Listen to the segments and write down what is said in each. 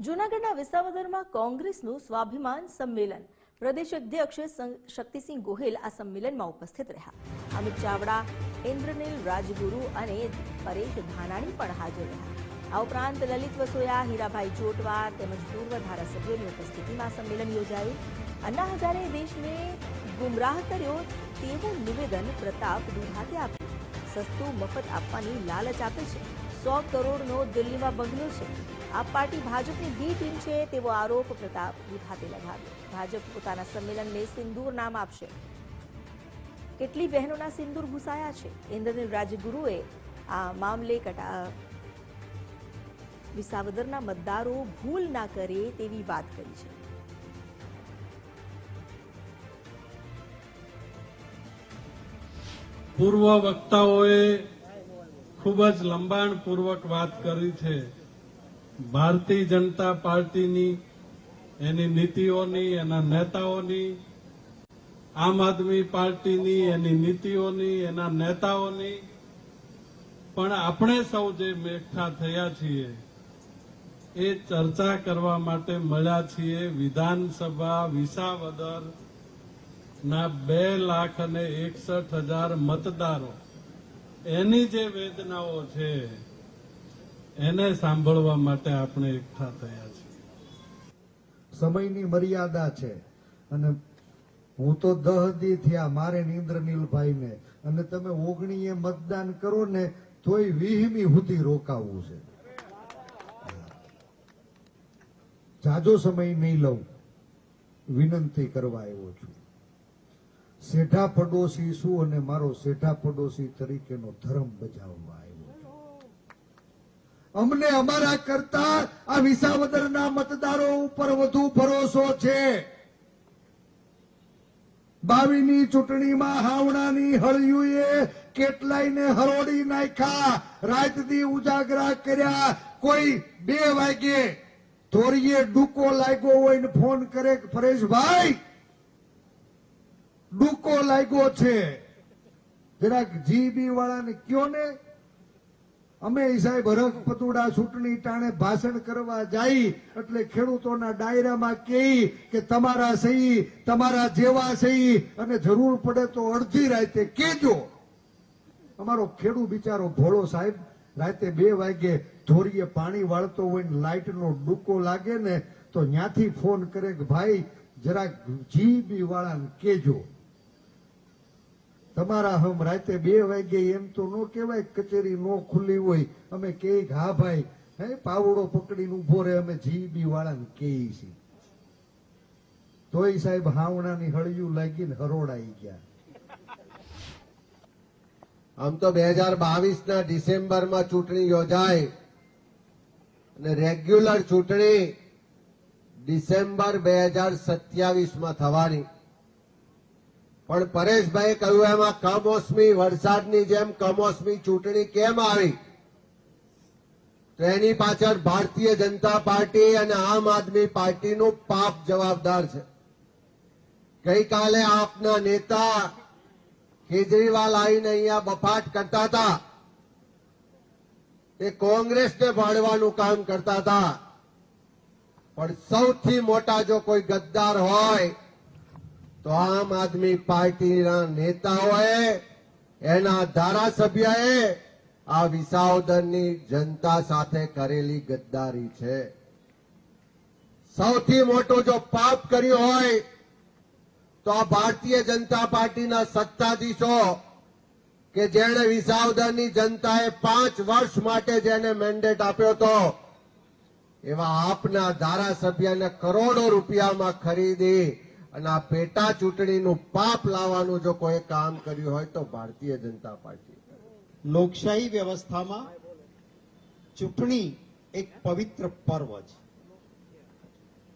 જૂનાગઢના વિસાવદરમાં કોંગ્રેસનું સ્વાભિમાન સંમેલન પ્રદેશ અધ્યક્ષ શક્તિસિંહ ગોહિલ આ સંમેલનમાં ઉપસ્થિત રહ્યા। અમિત ચાવડા, ઇન્દ્રનીલ રાજગુરુ અને પરેશ ધાનાણી પણ હાજર રહ્યા। આ ઉપરાંત લલિત વસોયા, હીરાભાઈ જોટવા તેમજ પૂર્વ ધારાસભ્યોની ઉપસ્થિતિમાં સંમેલન યોજાયું। अन्ना हजारे देश में गुमराह कर्यो तेवुं निवेदन प्रताप दुधाते आप्युं। सस्तुं मफत आपवानी लालच आपे छे। 100 करोड़नो दिल्हीमां बंगलो छे। आप पार्टी भाजपनी बी टीम छे तेवो आरोप प्रताप दुधाते लगाव्यो। भाजप पोताना संमेलनने सिंदूर नाम आपशे। કેટલી બહેનોના સિંદૂર ઘૂસાયા છે? ઇન્દ્રનીલ રાજગુરુએ આ મામલે વિસાવદરના મતદારો ભૂલ ના કરે તેવી વાત કરી છે। પૂર્વ વક્તાઓએ ખૂબ જ લંબાણપૂર્વક વાત કરી છે। ભારતીય જનતા પાર્ટીની, એની નીતિઓની, એના નેતાઓની, આમ આદમી પાર્ટીની, એની નીતિઓની, એના નેતાઓની, પણ આપણે સૌ જે એકઠા થયા છીએ એ ચર્ચા કરવા માટે મળ્યા છીએ। વિધાનસભા વિસાવદર ના 2,61,000 મતદારો એની જે વેદનાઓ છે એને સાંભળવા માટે આપણે એકઠા થયા છીએ। સમયની મર્યાદા છે અને હું તો 10 દી થયા મારે ઇન્દ્રનીલભાઈને, અને તમે 19 મતદાન કરો ને તોય 20મી સુધી રોકાવું છે। જાજો સમય નહીં લઉં, વિનંતી કરવા આવ્યો છું। શેઠા પડોશી છું અને મારો શેઠા પડોશી તરીકેનો ધર્મ બજાવવા આવ્યો છું। અમને અમારા કરતા આ વિસાવદરના મતદારો ઉપર વધુ ભરોસો છે। 22ની ચૂંટણીમાં હાવણાની હળિયુએ કેટલાયને હરોડી નાખ્યા, રાત દી ઉજાગરા કર્યા। કોઈ 2 વાગે ધોરીએ ડૂકો લાગ્યો હોય ને ફોન કરે, પરેશભાઈ ડૂકો લાગ્યો છે, જરાક જીબી વાળાને કયો ને। અમે સાહેબ હરખ પતુડા ચૂંટણી ટાણે ભાષણ કરવા જાય એટલે ખેડૂતોના ડાયરામાં કહી કે તમારા સહી, તમારા જેવા સહી, અને જરૂર પડે તો અડધી રાતે કહેજો। અમારો ખેડૂત બિચારો ભોળો સાહેબ રાતે 2 વાગે ધોરીએ પાણી વાળતો હોય ને લાઇટનો ડૂકો લાગે ને તો ત્યાંથી ફોન કરે કે ભાઈ જરાક જીબી વાળાને કહેજો। તમારા હમ રાતે 2 વાગે એમ તો નો કહેવાય, કચેરી નો ખુલ્લી હોય, અમે કહીએ કે હા ભાઈ, હે પાવડો પકડીને ઉભો રહે, અમે જીબી વાળાને કહીએ છીએ। તોય સાહેબ હાવણાની હળિયું લાગીને હરોડાઈ ગયા। આમ તો 2022ના ડિસેમ્બરમાં ચૂંટણી યોજાય અને રેગ્યુલર ચૂંટણી ડિસેમ્બર 2027માં થવાની, પણ પરેશભાઈ કહ્યું એમાં કમોસમી વરસાદની જેમ કમોસમી ચૂંટણી કેમ આવી? તો એની પાછળ ભારતીય જનતા પાર્ટી અને આમ આદમી પાર્ટીનું પાપ જવાબદાર છે। ગઈકાલે આપના નેતા કેજરીવાલ આવીને અહીંયા બફાટ કરતા હતા, એ કોંગ્રેસને ભાડવાનું કામ કરતા હતા, પણ સૌથી મોટા જો કોઈ ગદ્દાર હોય તો આમ આદમી પાર્ટીના નેતાઓએ, એના ધારાસભ્યએ આ વિસાવદરની જનતા સાથે કરેલી ગદ્દારી છે। સૌથી મોટો જો પાપ કર્યું હોય તો આ ભારતીય જનતા પાર્ટીના સત્તાધીશો કે જેણે વિસાવદરની જનતાએ 5 વર્ષ માટે જેને મેન્ડેટ આપ્યો હતો એવા આપના ધારાસભ્યને કરોડો રૂપિયામાં ખરીદી અને આ પેટા ચૂંટણીનું પાપ લાવવાનું જો કોઈ કામ કર્યું હોય તો ભારતીય જનતા પાર્ટી। લોકશાહી વ્યવસ્થામાં ચૂંટણી એક પવિત્ર પર્વ છે,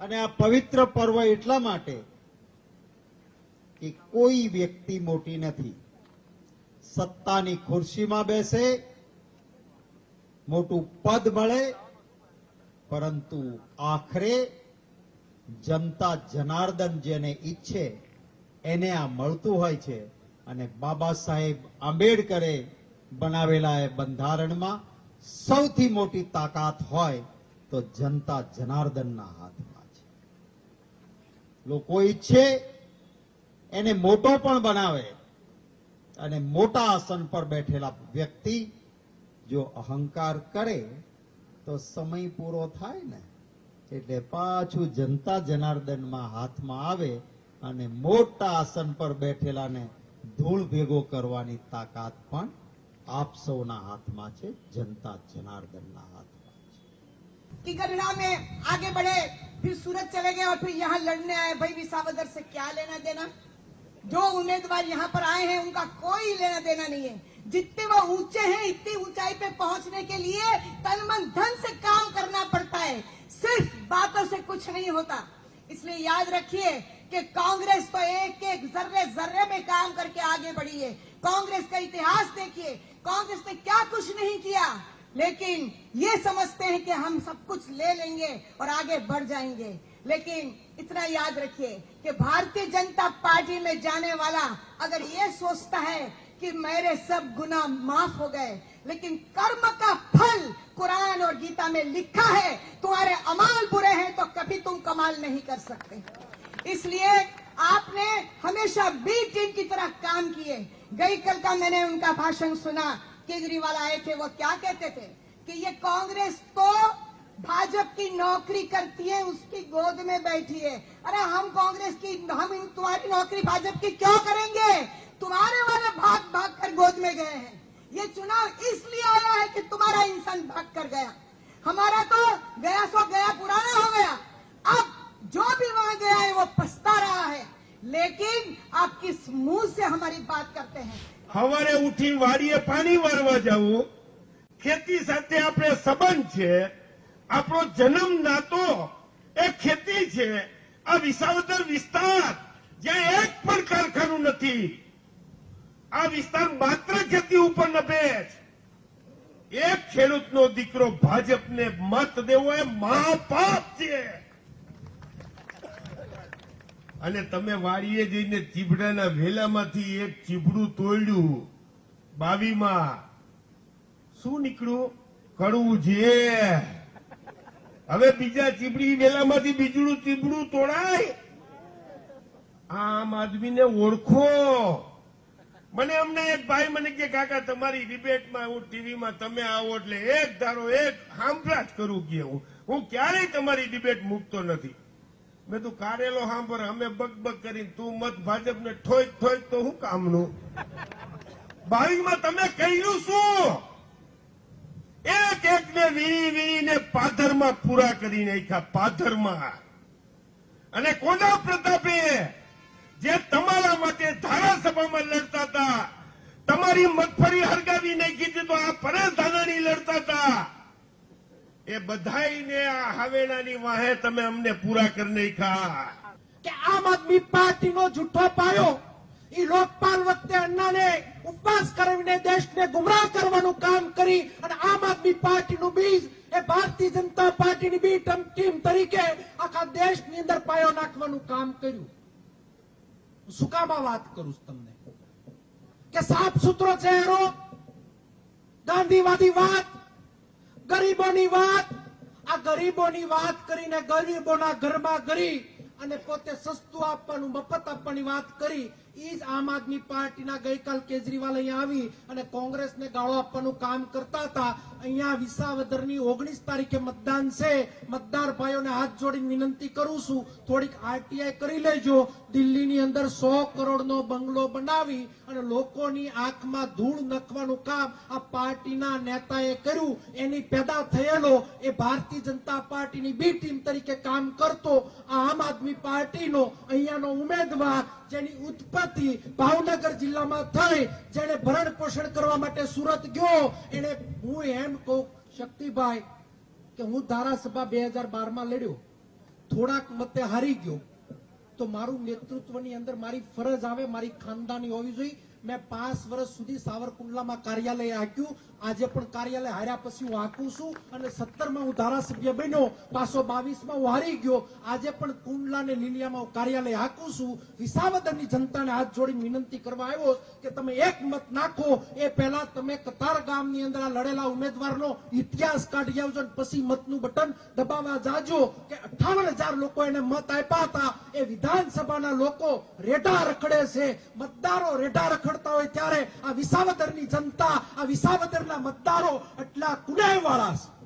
અને આ પવિત્ર પર્વ એટલા માટે કે કોઈ વ્યક્તિ મોટી નથી। સત્તાની ખુરશીમાં બેસે, મોટું પદ મળે, પરંતુ આખરે જનતા જનાર્દન જેને ઈચ્છે એને આ મળતું હોય છે। અને બાબા સાહેબ આંબેડકરે બનાવેલા એ બંધારણમાં સૌથી મોટી તાકાત હોય તો જનતા જનાર્દનના હાથમાં છે. લોકો ઈચ્છે એને મોટો પણ બનાવે, અને મોટા આસન પર બેઠેલા વ્યક્તિ જો અહંકાર કરે તો સમય પૂરો થાય ને, એટલે પાછું જનતા જનાર્દનમાં હાથમાં આવે અને મોટા આસન પર બેઠેલાને ધૂળ ભેગો કરવાની તાકાત પણ આપ સૌના હાથમાં છે, જનતા જનાર્દનના હાથમાં છે. कि गढ़ड़ा में आगे बढ़े, फिर सूरत चले गए और फिर यहाँ लड़ने आए। भाई विसावदर से क्या लेना देना? जो उम्मीदवार यहाँ पर आए हैं उनका कोई लेना देना नहीं है। जितने वो ऊंचे हैं, इतनी ऊंचाई पे पहुंचने के लिए तन मन धन से काम करना पड़ता है, सिर्फ बातों से कुछ नहीं होता। इसलिए याद रखिए कि कांग्रेस तो एक एक जर्रे जर्रे में काम करके आगे बढ़ी है। कांग्रेस का इतिहास देखिए, कांग्रेस ने क्या कुछ नहीं किया, लेकिन ये समझते हैं कि हम सब कुछ ले लेंगे और आगे बढ़ जाएंगे। लेकिन इतना याद रखिए कि भारतीय जनता पार्टी में जाने वाला अगर ये सोचता है कि मेरे सब गुनाह माफ हो गए, लेकिन कर्म का फल कुरान और गीता में लिखा है, तुम्हारे अमाल बुरे हैं तो कभी तुम कमाल नहीं कर सकते। इसलिए आपने हमेशा बी टीम की तरह काम किए। गई कल का मैंने उनका भाषण सुना, केजरीवाल आए थे, वो क्या कहते थे कि ये कांग्रेस तो भाजपा की नौकरी करती है, उसकी गोद में बैठी है। अरे हम कांग्रेस की, हम तुम्हारी नौकरी भाजपा की क्यों करेंगे? तुम्हारे वाले भाग भाग कर गोद में गए हैं। ये चुनाव इसलिए आया है कि तुम्हारा इंसान भाग कर गया। हमारा तो गया सो गया, पुराना हो गया। अब जो भी वहां गया है वो पछता रहा है। लेकिन आप किस मुंह से हमारी बात करते हैं? સવારે ઉઠી વાડીએ પાણી વારવા જવું, ખેતી સાથે આપણે સંબંધ છે, આપણો જન્મ નાતો એ ખેતી છે. આ વિસાવદર વિસ્તાર જ્યાં એક પણ કારખાનું નથી, આ વિસ્તાર માત્ર ખેતી ઉપર નભે છે. એક ખેડૂતનો દીકરો ભાજપને મત દેવો એ મહાપાપ છે. અને તમે વાડીએ જઈને ચીબડાના વેલામાંથી એક ચીબડું તોડ્યું, 22માં શું નીકળ્યું? કડવું ઝેર. હવે બીજા ચીબડી વેલામાંથી બીજું ચીબડું તોડાય? આમ આદમીને ઓળખો. મને અમને એક ભાઈ મને કે કાકા તમારી ડિબેટમાં હું ટીવીમાં તમે આવો એટલે એક ધારો એક સાંભળા જ કરું કે હું ક્યારેય તમારી ડિબેટ મૂકતો નથી. મેં તું કારેલો સાંભળ, અમે બકબક કરીને તું મત ભાજપને ઠોક ઠોક તો શું કામનું? 22માં તમે કહ્યું શું? એક એકને વીણીને પાધરમાં પૂરા કરી નાખ્યા, પાધરમાં. અને કોના પ્રતાપે? જે તમારા માટે ધારાસભામાં લડતા હતા, તમારી મગફળી હરગાવી નાખી હતી તો આ પરેશ ધાનાણી લડતા હતા. એ બધાઈને આ હવેલાની વાહે તમે અમને પૂરા કરી નાખ્યા. કે આમ આદમી પાર્ટીનો જૂઠો પાયો એ લોકપાલ વખતે અન્નાને ઉપવાસ કરાવીને દેશને ગુમરાહ કરવાનું કામ કરી અને આમ આદમી પાર્ટીનું બીજ એ ભારતીય જનતા પાર્ટીની બી ટીમ તરીકે આખા દેશની અંદર પાયો નાખવાનું કામ કર્યું. શું કામ આ વાત કરું છું તમને કે સાફ સુથરો ચહેરો, ગાંધીવાદી વાત, ગરીબોની વાત, આ ગરીબોની વાત કરીને ગરીબોના ઘરમાં ગરી અને પોતે સસ્તું આપવાનું, મફત આપવાની વાત કરી. એ જ આમ આદમી પાર્ટીના ગઈકાલ કેજરીવાલ અહીંયા આવી અને કોંગ્રેસને ગાળો આપવાનું કામ કરતા હતા. અહીંયા વિસાવદરની 19 તારીખે મતદાન છે. મતદાર ભાઈઓને હાથ જોડીને વિનંતી કરું છું, થોડીક આરટીઆઈ કરી લેજો. દિલ્હીની અંદર 100 કરોડનો બંગલો બનાવી અને લોકોની આંખમાં ધૂળ નખવાનું કામ આ પાર્ટીના નેતાએ કર્યું. એની પેદા થયેલો એ ભારતીય જનતા પાર્ટીની બી ટીમ તરીકે કામ કરતો આ આમ આદમી પાર્ટીનો અહીંયાનો ઉમેદવાર, જેની ઉત્પત્તિ ભાવનગર જિલ્લામાં થઈ, જેને ભરણ પોષણ કરવા માટે સુરત ગયો, એને હું એમ કહું શક્તિભાઈ કે હું ધારાસભા 2012માં લડ્યો, થોડાક મતે હારી ગયો, તો મારું નેતૃત્વની અંદર મારી ફરજ આવે, મારી ખાનદાની હોવી જોઈએ. મેં 5 વર્ષ સુધી સાવરકુંડલામાં કાર્યાલય હાંક્યું. આજે પણ કાર્યાલય હાર્યા પછી હું હાંકું છું અને 17માં હું ધારાસભ્ય બન્યો, પાછો 22માં હું હારી ગયો. આજે પણ કુંડલા ને લીલિયામાં હું કાર્યાલય હાંકું છું. વિસાવદરની જનતાને હાથ જોડીને વિનંતી કરવા આવ્યો કે તમે એક મત નાખો એ પહેલા તમે કતાર ગામની અંદર આ લડેલા ઉમેદવારનો ઇતિહાસ કાઢી આવજો અને પછી મતનું બટન દબાવવા જાજો. કે 58,000 લોકો એને મત આપ્યા હતા. એ વિધાનસભાના લોકો રેઢા રખડે છે. મતદારો રેઢા રખડતા હોય ત્યારે આ વિસાવદરની જનતા, આ વિસાવદરના મતદારો એટલા કુડાયવાળા છે.